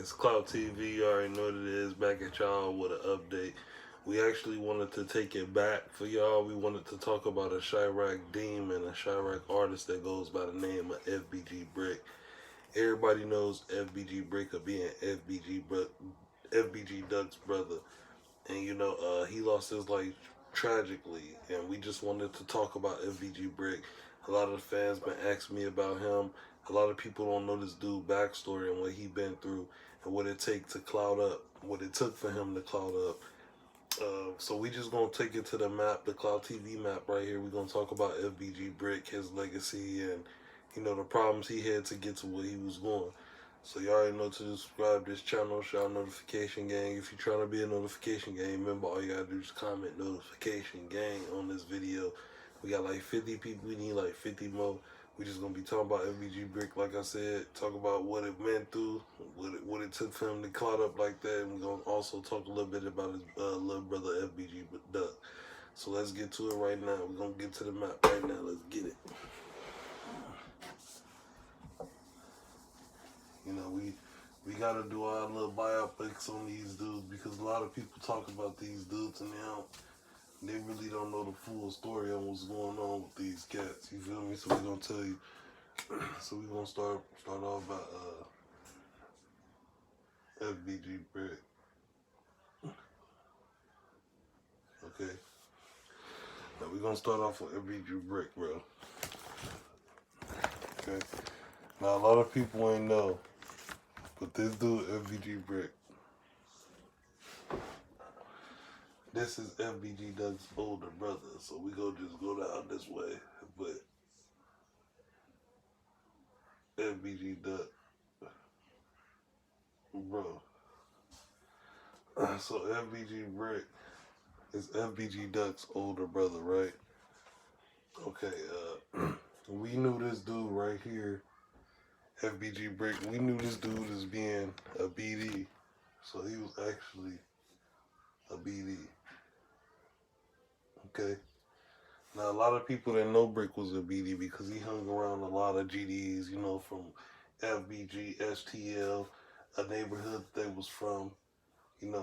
It's Cloud TV. You already know what it is. Back at y'all with an update. We actually wanted to take it back for y'all. We wanted to talk about a Chirac demon, a Chirac artist that goes by the name of FBG Brick. Everybody knows FBG Brick of being FBG Duck's brother, and he lost his life tragically. And we just wanted to talk about FBG Brick. A lot of the fans been asking me about him. A lot of people don't know this dude backstory and what he been through and what it take to cloud up, what it took for him to cloud up. So we just gonna take it to the map, the Cloud TV map right here. We're gonna talk about FBG Brick, his legacy, and the problems he had to get to where he was going. So you already know to subscribe to this channel, shout notification gang. If you're trying to be a notification gang member, all you gotta do is comment notification gang on this video. We got like 50 people, we need like 50 more. We just gonna be talking about FBG Brick, like I said, talk about what it went through, what it took for him to cloud up like that, and we're gonna also talk a little bit about his little brother FBG Duck. So let's get to it right now. We're gonna get to the map right now. Let's get it. We gotta do our little biopics on these dudes because a lot of people talk about these dudes and they really don't know the full story on what's going on with these cats. You feel me? So we're gonna tell you. So we're gonna start off by FBG Brick. Okay. Now we're gonna start off with FBG Brick, bro. Okay. Now a lot of people ain't know, but this dude FBG Brick. This is FBG Duck's older brother, so we just go down this way. But FBG Duck, bro. So FBG Brick is FBG Duck's older brother, right? Okay. We knew this dude right here, FBG Brick. We knew this dude as being a BD, so he was actually a BD. Okay. Now, a lot of people that know Brick was a BD because he hung around a lot of GDs, from FBG, STL, a neighborhood they was from, in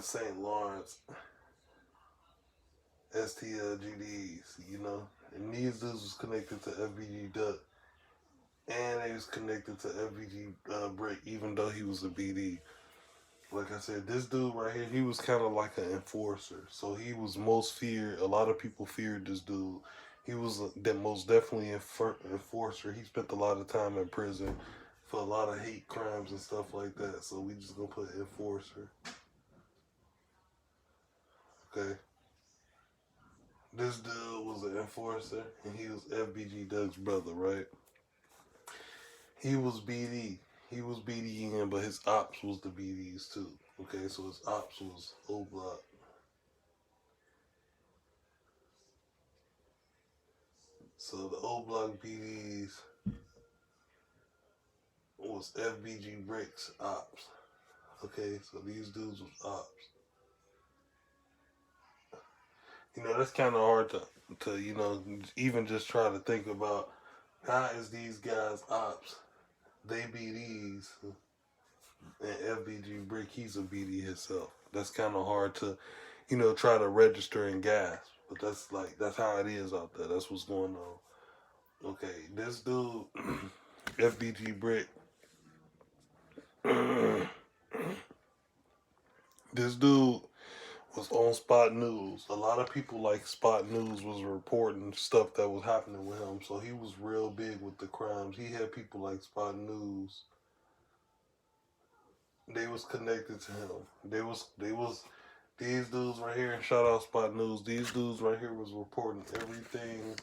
St. Lawrence, STL GDs, And these dudes was connected to FBG Duck, and they was connected to FBG Brick, even though he was a BD. Like I said, this dude right here, he was kind of like an enforcer. So he was most feared. A lot of people feared this dude. He was the most definitely enforcer. He spent a lot of time in prison for a lot of hate crimes and stuff like that. So we just gonna put enforcer. Okay. This dude was an enforcer, and he was FBG Doug's brother, right? He was BD. He was BDing, but his ops was the BDs too. Okay, so his ops was O Block. So the O Block BDs was FBG Brick's ops. Okay, so these dudes was ops. That's kind of hard to even just try to think about how is these guys ops. They BDs. And FBG Brick, he's a BD himself. That's kind of hard to, try to register and gasp. But that's how it is out there. That's what's going on. Okay, this dude, FBG Brick, this dude was on Spot News. A lot of people like Spot News was reporting stuff that was happening with him. So he was real big with the crimes. He had people like Spot News. They was connected to him. These dudes right here, and shout out Spot News, these dudes right here was reporting everything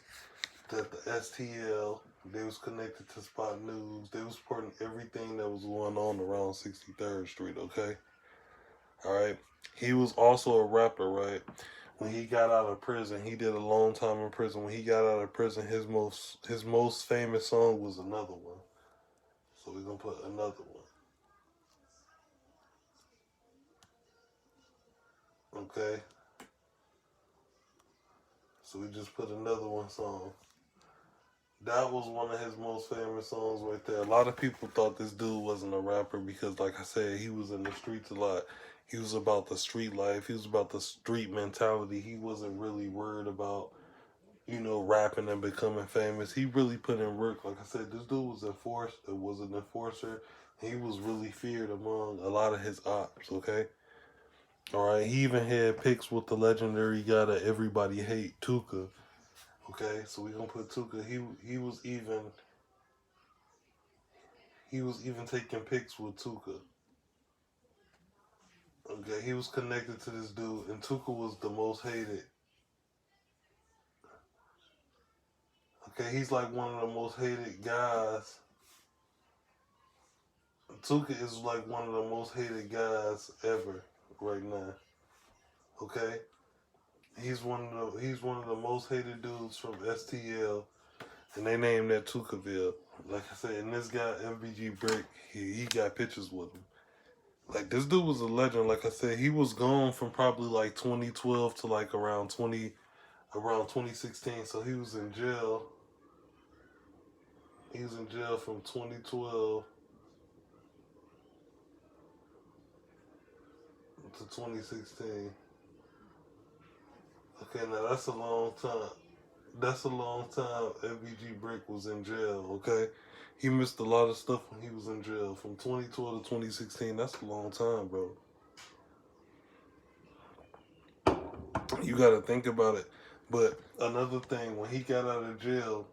that the STL, they was connected to Spot News. They was reporting everything that was going on around 63rd Street, okay? All right. He was also a rapper, right? When he got out of prison, he did a long time in prison. When he got out of prison, his most famous song was Another One. So we're going to put Another One. Okay. So we just put Another One song. That was one of his most famous songs right there. A lot of people thought this dude wasn't a rapper because, like I said, he was in the streets a lot. He was about the street life. He was about the street mentality. He wasn't really worried about, rapping and becoming famous. He really put in work. Like I said, this dude was an enforcer. He was really feared among a lot of his ops, okay? All right, he even had pics with the legendary guy that everybody hate, Tuka. Okay, so we gonna put Tuka. He was even taking pics with Tuka. Okay, he was connected to this dude, and Tuka was the most hated. Okay, he's like one of the most hated guys. Tuka is like one of the most hated guys ever right now. Okay, he's one of the most hated dudes from STL, and they named that Tukaville. Like I said, and this guy FBG Brick, he got pictures with him. Like this dude was a legend. Like I said, he was gone from probably like 2012 to like around 2016. So he was in jail. He was in jail from 2012 to 2016. Okay, now that's a long time. That's a long time FBG Brick was in jail, okay? He missed a lot of stuff when he was in jail. From 2012 to 2016, that's a long time, bro. You gotta think about it. But another thing, when he got out of jail,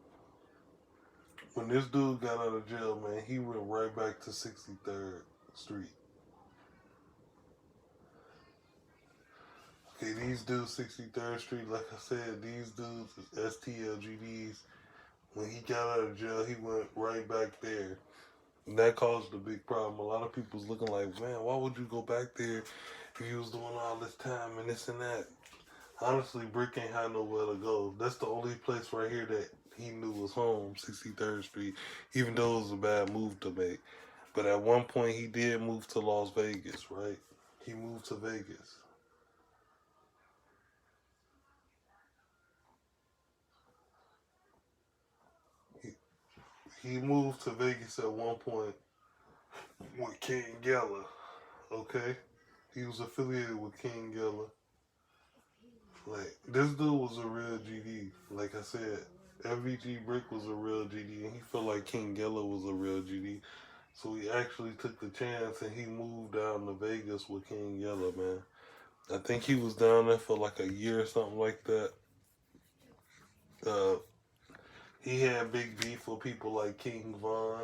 when this dude got out of jail, man, he went right back to 63rd Street. Okay, these dudes, 63rd Street, like I said, these dudes is STLGDs. When he got out of jail, he went right back there. And that caused a big problem. A lot of people's looking like, man, why would you go back there if you was doing all this time and this and that? Honestly, Brick ain't had nowhere to go. That's the only place right here that he knew was home, 63rd Street, even though it was a bad move to make. But at one point, he did move to Las Vegas, right? He moved to Vegas. He, he moved to Vegas at one point with King Geller, okay? He was affiliated with King Geller. Like, this dude was a real GD. Like I said, FBG Brick was a real GD, and he felt like King Geller was a real GD. So he actually took the chance and he moved down to Vegas with King Geller, man. I think he was down there for like a year or something like that. Uh, he had big beef with people like King Von.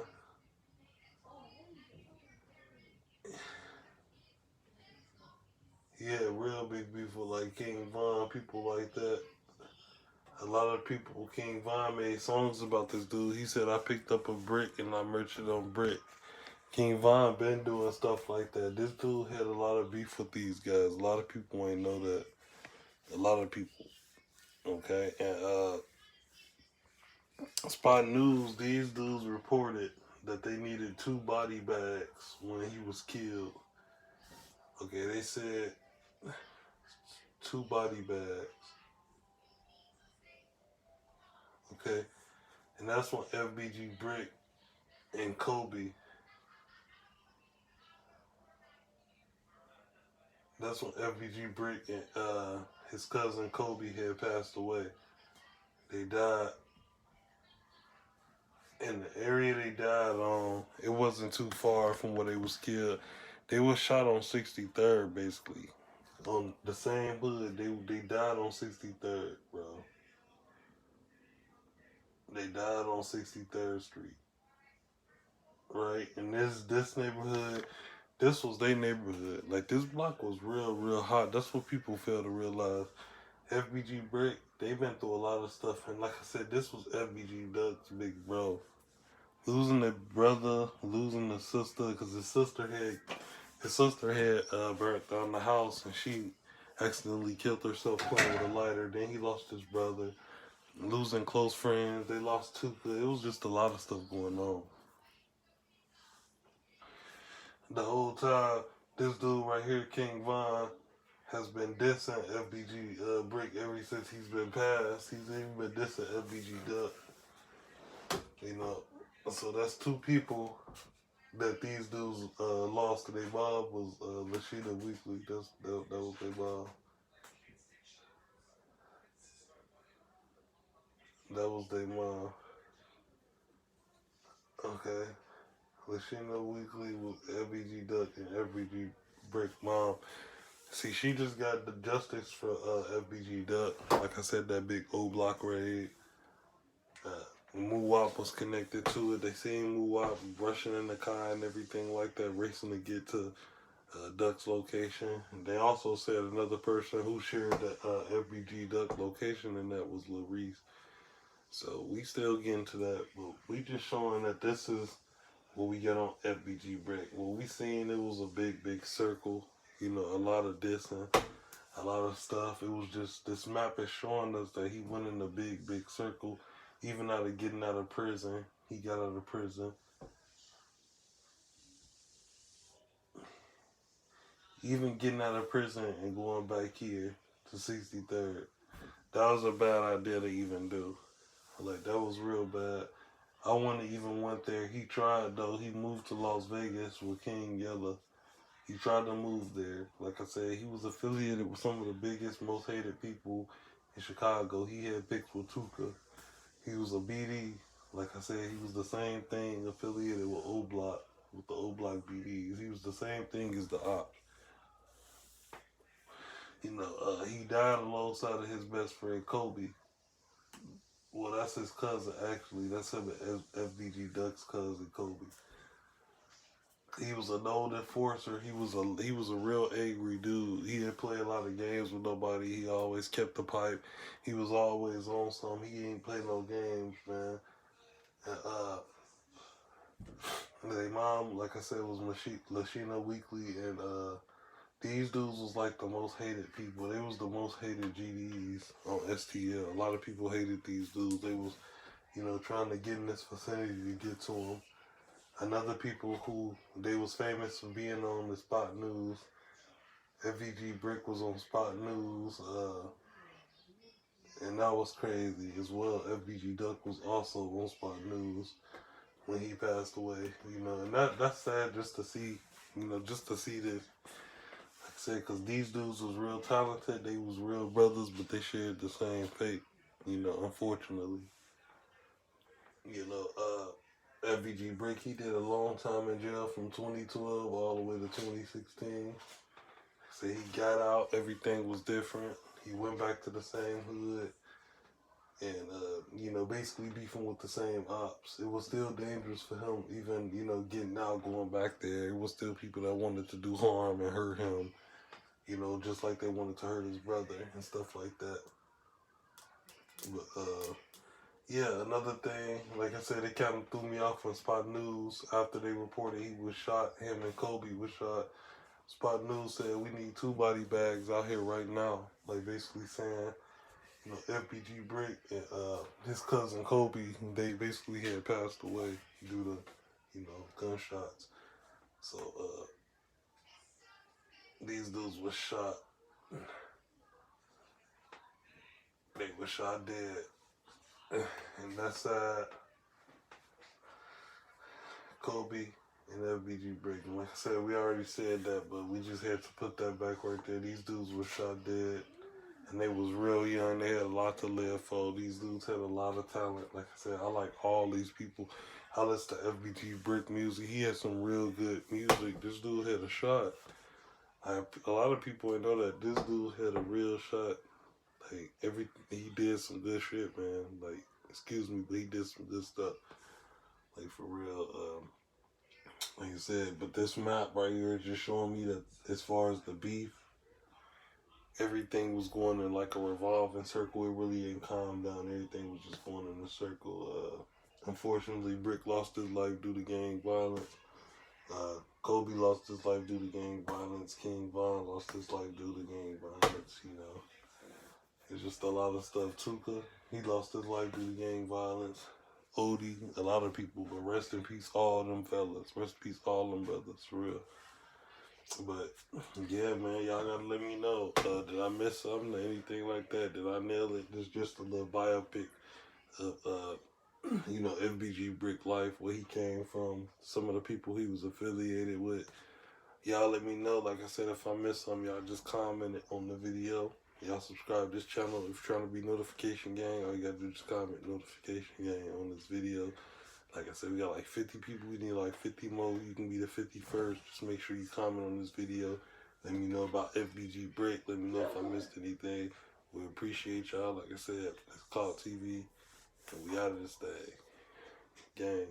He had real big beef with like King Von, people like that. A lot of people, King Von made songs about this dude. He said, I picked up a brick and I merged it on brick. King Von been doing stuff like that. This dude had a lot of beef with these guys. A lot of people ain't know that. A lot of people. Okay. And Spot News, these dudes reported that they needed 2 body bags when he was killed. Okay, they said 2 body bags. Okay. And that's when FBG Brick and Kobe. That's when FBG Brick and his cousin Kobe had passed away. They died in the area they died on. It wasn't too far from where they was killed. They was shot on 63rd, basically, on the same hood. They died on 63rd, bro. They died on 63rd Street, right? And this neighborhood, this was their neighborhood. Like this block was real hot. That's what people fail to realize. FBG Brick, they've been through a lot of stuff, and like I said, this was FBG Duck's big bro. Losing a brother, losing a sister, because his sister had burnt down the house, and she accidentally killed herself playing with a lighter. Then he lost his brother, losing close friends. They lost Tuka. It was just a lot of stuff going on. The whole time, this dude right here, King Von, has been dissing FBG Brick ever since he's been passed. He's even been dissing FBG Duck. You know, so that's two people that these dudes lost. Their mom was Lashina Weekly. That was their mom. That was their mom. Okay. Lashina Weekly was FBG Duck and FBG Brick mom. See, she just got the justice for FBG Duck. Like I said, that big O Block raid. Muwap was connected to it. They seen Muwap rushing in the car and everything like that, racing to get to Duck's location. And they also said another person who shared the FBG Duck location, and that was Larice. So we still getting to that, but we just showing that this is what we get on FBG Brick. What we seen, it was a big circle. You know, a lot of dissing, a lot of stuff. It was just, this map is showing us that he went in a big circle. Even out of getting out of prison, he got out of prison. Even getting out of prison and going back here to 63rd, that was a bad idea to even do. Like, that was real bad. I wouldn't even went there. He tried, though. He moved to Las Vegas with King Yella. He tried to move there. Like I said, he was affiliated with some of the biggest, most hated people in Chicago. He had picked with Tuka. He was a BD. Like I said, he was the same thing affiliated with O Block, with the O Block BDs. He was the same thing as the Ops. You know, he died alongside of his best friend Kobe. Well, that's his cousin actually. That's him and FBG Duck's cousin Kobe. He was a known enforcer. He was a real angry dude. He didn't play a lot of games with nobody. He always kept the pipe. He was always on something. He ain't play no games, man. And their mom, like I said, was Lashina Weekly, and these dudes was like the most hated people. They was the most hated GDs on STL. A lot of people hated these dudes. They was, you know, trying to get in this vicinity to get to them. Another people who they was famous for being on the Spot News. FVG Brick was on Spot News, and that was crazy as well. FVG Duck was also on Spot News when he passed away. You know, and that's sad just to see. You know, just to see this. Like I said, because these dudes was real talented. They was real brothers, but they shared the same fate. You know, unfortunately. You know, FBG Brick, he did a long time in jail from 2012 all the way to 2016. So he got out, everything was different. He went back to the same hood and, you know, basically beefing with the same ops. It was still dangerous for him, even, you know, getting out, going back there. It was still people that wanted to do harm and hurt him, you know, just like they wanted to hurt his brother and stuff like that. But, yeah, another thing, like I said, they kind of threw me off on Spot News after they reported he was shot. Him and Kobe was shot. Spot News said we need 2 body bags out here right now. Like basically saying, you know, FBG Brick and his cousin Kobe, they basically had passed away due to, you know, gunshots. So these dudes were shot. They were shot dead. And that's sad. Kobe and FBG Brick. And like I said, we already said that, but we just had to put that back right there. These dudes were shot dead. And they was real young. They had a lot to live for. These dudes had a lot of talent. Like I said, I like all these people. I listen to FBG Brick music. He had some real good music. This dude had a shot. A lot of people didn't know that this dude had a real shot. Like, he did some good shit, man. Like, excuse me, but he did some good stuff. Like, for real. Like I said, but this map right here is just showing me that as far as the beef, everything was going in like a revolving circle. It really ain't calmed down. Everything was just going in a circle. Unfortunately, Brick lost his life due to gang violence. Kobe lost his life due to gang violence. King Von lost his life due to gang violence, you know. It's just a lot of stuff. Tuka, he lost his life due to gang violence. Odie, a lot of people, but rest in peace all them fellas. Rest in peace all them brothers, for real. But, yeah, man, y'all gotta let me know. Did I miss something or anything like that? Did I nail it? This is just a little biopic of you know, FBG Brick Life, where he came from, some of the people he was affiliated with. Y'all let me know. Like I said, if I miss something, y'all just comment it on the video. Y'all subscribe to this channel. If you're trying to be notification gang, all you gotta do is comment notification gang on this video. Like I said, we got like 50 people. We need like 50 more. You can be the 51st. Just make sure you comment on this video. Let me know about FBG Brick. Let me know if I missed anything. We appreciate y'all. Like I said, it's called TV. And we out of this thing. Gang.